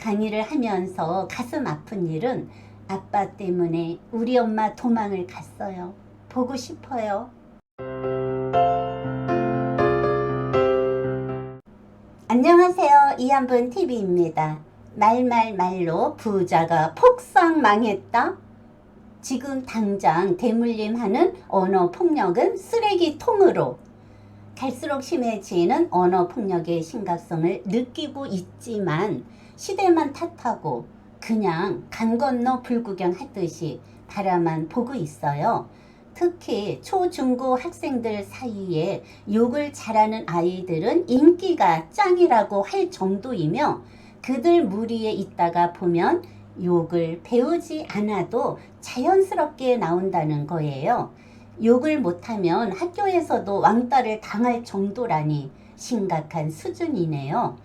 강의를 하면서 가슴 아픈 일은 아빠 때문에 우리 엄마 도망을 갔어요. 보고 싶어요. 안녕하세요. 이한분 TV입니다. 말로 부자가 폭삭 망했다. 지금 당장 대물림하는 언어폭력은 쓰레기통으로. 갈수록 심해지는 언어폭력의 심각성을 느끼고 있지만 시대만 탓하고 그냥 강 건너 불구경하듯이 바라만 보고 있어요. 특히 초, 중고 학생들 사이에 욕을 잘하는 아이들은 인기가 짱이라고 할 정도이며 그들 무리에 있다가 보면 욕을 배우지 않아도 자연스럽게 나온다는 거예요. 욕을 못하면 학교에서도 왕따를 당할 정도라니 심각한 수준이네요.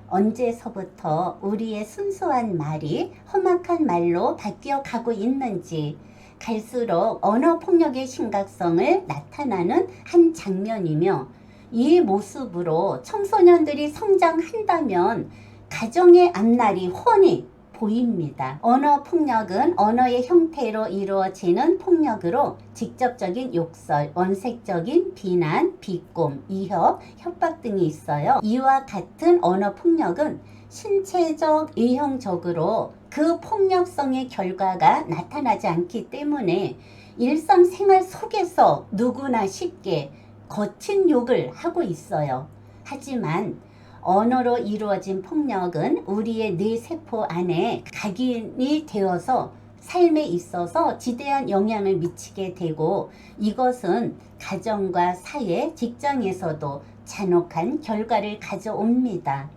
언제서부터 우리의 순수한 말이 험악한 말로 바뀌어 가고 있는지 갈수록 언어폭력의 심각성을 나타나는 한 장면이며 이 모습으로 청소년들이 성장한다면 가정의 앞날이 훤히 보입니다. 언어폭력은 언어의 형태로 이루어지는 폭력으로 직접적인 욕설, 원색적인 비난, 비꼼, 위협, 협박 등이 있어요. 이와 같은 언어폭력은 신체적, 의형적으로 그 폭력성의 결과가 나타나지 않기 때문에 일상생활 속에서 누구나 쉽게 거친 욕을 하고 있어요. 하지만 언어로 이루어진 폭력은 우리의 뇌세포 안에 각인이 되어서 삶에 있어서 지대한 영향을 미치게 되고 이것은 가정과 사회, 직장에서도 잔혹한 결과를 가져옵니다.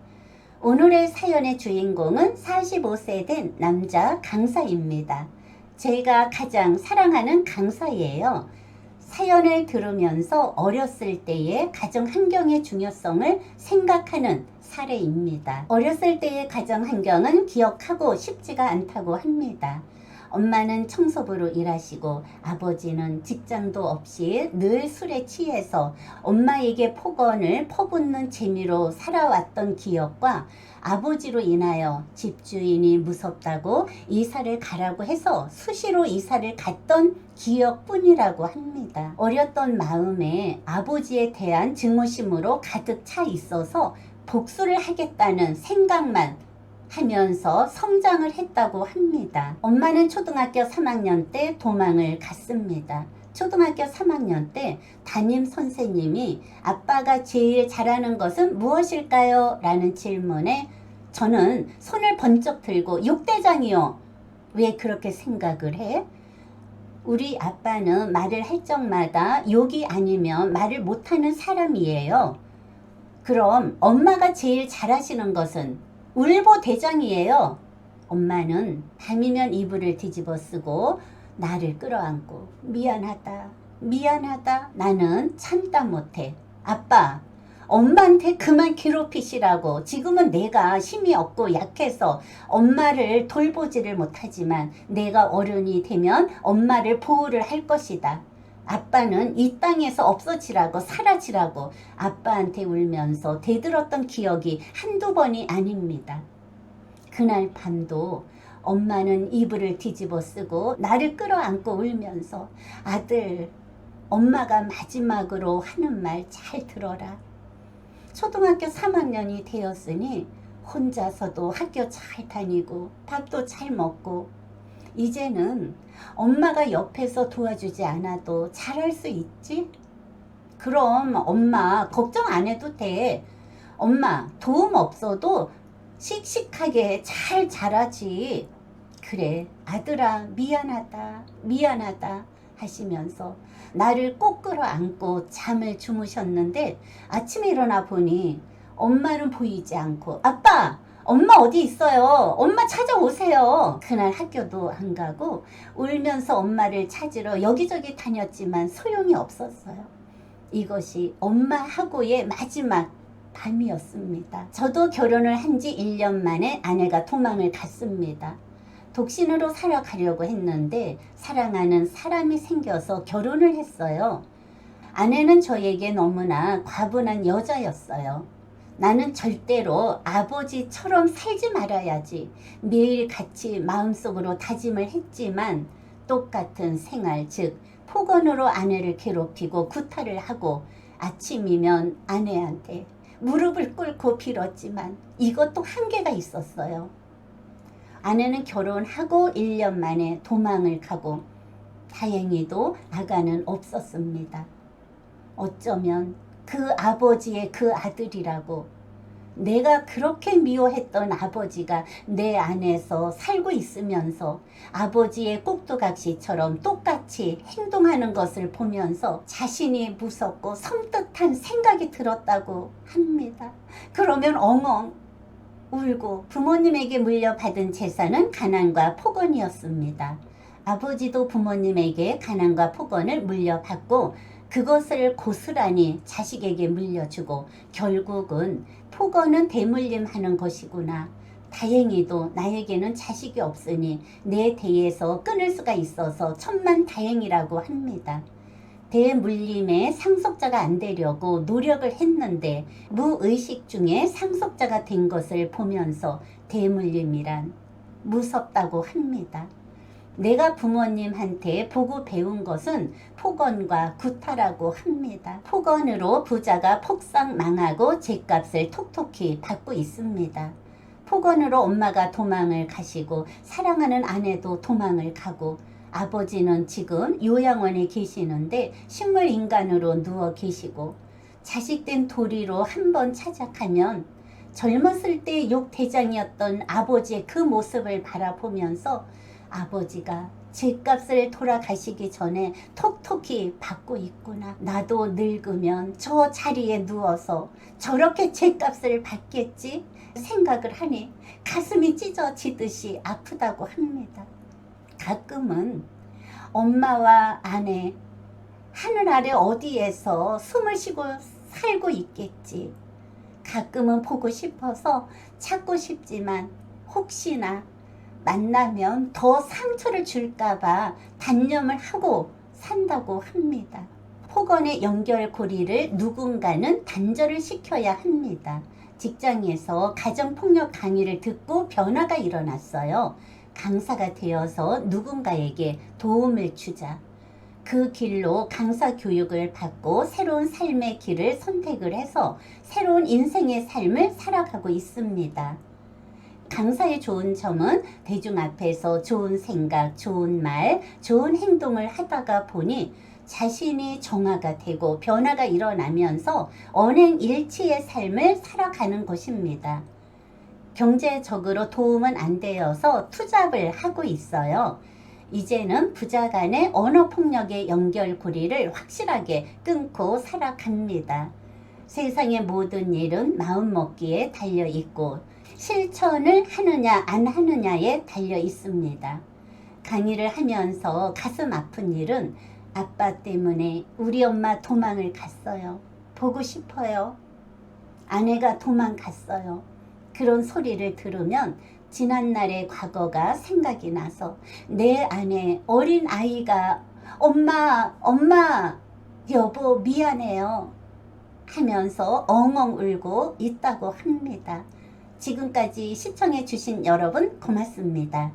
오늘의 사연의 주인공은 45세 된 남자 강사입니다. 제가 가장 사랑하는 강사예요. 사연을 들으면서 어렸을 때의 가정 환경의 중요성을 생각하는 사례입니다. 어렸을 때의 가정 환경은 기억하고 싶지가 않다고 합니다. 엄마는 청소부로 일하시고 아버지는 직장도 없이 늘 술에 취해서 엄마에게 폭언을 퍼붓는 재미로 살아왔던 기억과 아버지로 인하여 집주인이 무섭다고 이사를 가라고 해서 수시로 이사를 갔던 기억뿐이라고 합니다. 어렸던 마음에 아버지에 대한 증오심으로 가득 차 있어서 복수를 하겠다는 생각만 하면서 성장을 했다고 합니다. 엄마는 초등학교 3학년 때 도망을 갔습니다. 초등학교 3학년 때 담임 선생님이 아빠가 제일 잘하는 것은 무엇일까요? 라는 질문에 저는 손을 번쩍 들고 욕대장이요. 왜 그렇게 생각을 해? 우리 아빠는 말을 할 적마다 욕이 아니면 말을 못하는 사람이에요. 그럼 엄마가 제일 잘하시는 것은 울보대장이에요. 엄마는 밤이면 이불을 뒤집어 쓰고 나를 끌어안고 미안하다 나는 참다 못해. 아빠, 엄마한테 그만 괴롭히시라고. 지금은 내가 힘이 없고 약해서 엄마를 돌보지를 못하지만 내가 어른이 되면 엄마를 보호를 할 것이다. 아빠는 이 땅에서 없어지라고 사라지라고 아빠한테 울면서 대들었던 기억이 한두 번이 아닙니다. 그날 밤도 엄마는 이불을 뒤집어 쓰고 나를 끌어안고 울면서 아들, 엄마가 마지막으로 하는 말 잘 들어라. 초등학교 3학년이 되었으니 혼자서도 학교 잘 다니고 밥도 잘 먹고 이제는 엄마가 옆에서 도와주지 않아도 잘할 수 있지? 그럼 엄마 걱정 안 해도 돼. 엄마 도움 없어도 씩씩하게 잘 자라지. 그래 아들아 미안하다 하시면서 나를 꼭 끌어안고 잠을 주무셨는데 아침에 일어나 보니 엄마는 보이지 않고 아빠! 엄마 어디 있어요? 엄마 찾아오세요. 그날 학교도 안 가고 울면서 엄마를 찾으러 여기저기 다녔지만 소용이 없었어요. 이것이 엄마하고의 마지막 밤이었습니다. 저도 결혼을 한 지 1년 만에 아내가 도망을 갔습니다. 독신으로 살아가려고 했는데 사랑하는 사람이 생겨서 결혼을 했어요. 아내는 저에게 너무나 과분한 여자였어요. 나는 절대로 아버지처럼 살지 말아야지. 매일 같이 마음속으로 다짐을 했지만 똑같은 생활, 즉 폭언으로 아내를 괴롭히고 구타를 하고 아침이면 아내한테 무릎을 꿇고 빌었지만 이것도 한계가 있었어요. 아내는 결혼하고 1년 만에 도망을 가고 다행히도 아가는 없었습니다. 어쩌면 그 아버지의 그 아들이라고, 내가 그렇게 미워했던 아버지가 내 안에서 살고 있으면서 아버지의 꼭두각시처럼 똑같이 행동하는 것을 보면서 자신이 무섭고 섬뜩한 생각이 들었다고 합니다. 그러면 엉엉 울고, 부모님에게 물려받은 재산은 가난과 폭언이었습니다. 아버지도 부모님에게 가난과 폭언을 물려받고 그것을 고스란히 자식에게 물려주고, 결국은 폭언은 대물림하는 것이구나. 다행히도 나에게는 자식이 없으니 내 대에서 끊을 수가 있어서 천만다행이라고 합니다. 대물림의 상속자가 안 되려고 노력을 했는데 무의식 중에 상속자가 된 것을 보면서 대물림이란 무섭다고 합니다. 내가 부모님한테 보고 배운 것은 폭언과 구타라고 합니다. 폭언으로 부자가 폭삭 망하고 죗값을 톡톡히 받고 있습니다. 폭언으로 엄마가 도망을 가시고 사랑하는 아내도 도망을 가고, 아버지는 지금 요양원에 계시는데 식물인간으로 누워 계시고, 자식된 도리로 한번 찾아가면 젊었을 때 욕대장이었던 아버지의 그 모습을 바라보면서 아버지가 죗값을 돌아가시기 전에 톡톡히 받고 있구나. 나도 늙으면 저 자리에 누워서 저렇게 죗값을 받겠지 생각을 하니 가슴이 찢어지듯이 아프다고 합니다. 가끔은 엄마와 아내 하늘 아래 어디에서 숨을 쉬고 살고 있겠지. 가끔은 보고 싶어서 찾고 싶지만 혹시나 만나면 더 상처를 줄까봐 단념을 하고 산다고 합니다. 폭언의 연결고리를 누군가는 단절을 시켜야 합니다. 직장에서 가정폭력 강의를 듣고 변화가 일어났어요. 강사가 되어서 누군가에게 도움을 주자. 그 길로 강사 교육을 받고 새로운 삶의 길을 선택을 해서 새로운 인생의 삶을 살아가고 있습니다. 강사의 좋은 점은 대중 앞에서 좋은 생각, 좋은 말, 좋은 행동을 하다가 보니 자신이 정화가 되고 변화가 일어나면서 언행일치의 삶을 살아가는 것입니다. 경제적으로 도움은 안 되어서 투잡을 하고 있어요. 이제는 부자 간의 언어폭력의 연결고리를 확실하게 끊고 살아갑니다. 세상의 모든 일은 마음먹기에 달려있고 실천을 하느냐 안 하느냐에 달려 있습니다. 강의를 하면서 가슴 아픈 일은 아빠 때문에 우리 엄마 도망을 갔어요. 보고 싶어요. 아내가 도망갔어요. 그런 소리를 들으면 지난날의 과거가 생각이 나서 내 안에 어린 아이가 엄마, 여보 미안해요 하면서 엉엉 울고 있다고 합니다. 지금까지 시청해 주신 여러분 고맙습니다.